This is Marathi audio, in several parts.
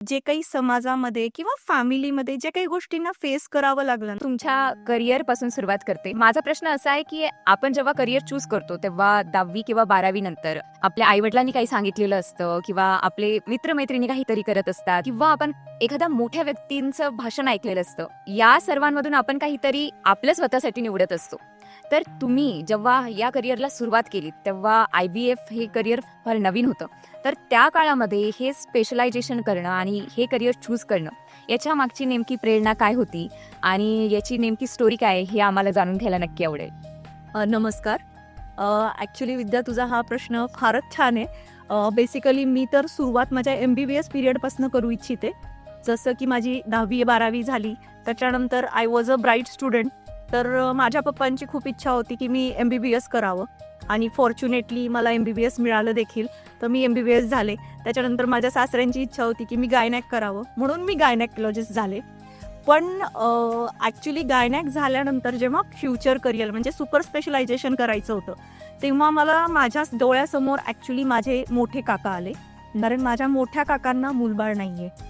जे काही समाजामध्ये किंवा फॅमिलीमध्ये जे काही गोष्टींना फेस करावं लागलं ना, तुमच्या करिअरपासून सुरुवात करते. माझा प्रश्न असा आहे की आपण जेव्हा करिअर चूज करतो तेव्हा 10वी किंवा 12वी नंतर आपल्या आईवडिलांनी काही सांगितलेलं असतं किंवा आपले मित्रमैत्रिणी काहीतरी करत असतात किंवा आपण एखाद्या मोठ्या व्यक्तींचं भाषण ऐकलेलं असतं. या सर्वांमधून आपण काहीतरी आपल्या स्वतःसाठी निवडत असतो. तर तुम्ही जेव्हा या करिअरला सुरुवात केली तेव्हा IBF हे करिअर फार नवीन होतं. तर त्या काळामध्ये हे स्पेशलायझेशन करणं आणि हे करिअर चूज करणं याच्या मागची नेमकी प्रेरणा काय होती आणि याची नेमकी स्टोरी काय आहे हे आम्हाला जाणून घ्यायला नक्की आवडेल. नमस्कार. ॲक्च्युली विद्या, तुझा हा प्रश्न फारच छान आहे. बेसिकली मी तर सुरुवात माझ्या MBBS पिरियडपासून करू इच्छिते. जसं की माझी 10वी-12वी झाली, त्याच्यानंतर I was a bright student. तर माझ्या पप्पांची खूप इच्छा होती की मी MBBS करावं आणि फॉर्च्युनेटली मला MBBS मिळालं देखील. तर मी MBBS झाले. त्याच्यानंतर माझ्या सासऱ्यांची इच्छा होती की मी गायनॅक करावं, म्हणून मी गायनॅकोलॉजिस्ट झाले. पण ॲक्च्युली गायनॅक झाल्यानंतर जेव्हा फ्युचर करिअर म्हणजे सुपर स्पेशलायझेशन करायचं होतं, तेव्हा मला माझ्या डोळ्यासमोर ॲक्च्युली माझे मोठे काका आले. कारण माझ्या मोठ्या काकांना मूलबाळ नाही आहे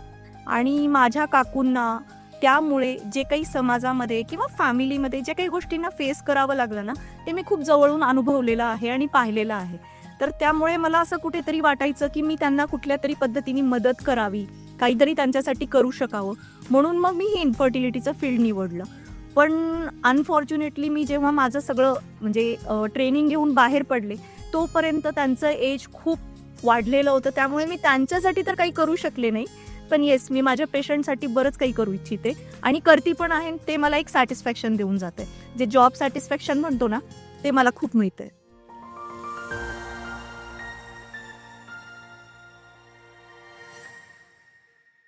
आणि माझ्या काकूंना त्यामुळे जे काही समाजामध्ये किंवा फॅमिलीमध्ये जे काही गोष्टींना फेस करावं लागलं ना, ते मी खूप जवळून अनुभवलेलं आहे आणि पाहिलेलं आहे. तर त्यामुळे मला असं कुठेतरी वाटायचं की मी त्यांना कुठल्या तरी पद्धतीने मदत करावी, काहीतरी त्यांच्यासाठी करू शकावं. म्हणून मग मी ही इन्फर्टिलिटीचं फील्ड निवडलं. पण अनफॉर्च्युनेटली मी जेव्हा माझं सगळं म्हणजे ट्रेनिंग घेऊन बाहेर पडले, तोपर्यंत त्यांचं एज खूप वाढलेलं होतं. त्यामुळे मी त्यांच्यासाठी तर काही करू शकले नाही. पण येस, मी माझ्या पेशंटसाठी बरंच काही करू इच्छिते आणि करती पण आहे. ते मला एक सॅटिस्फॅक्शन देऊन जाते. जे जॉब सॅटिस्फॅक्शन म्हणतो ना, ते मला खूप मिळतंय.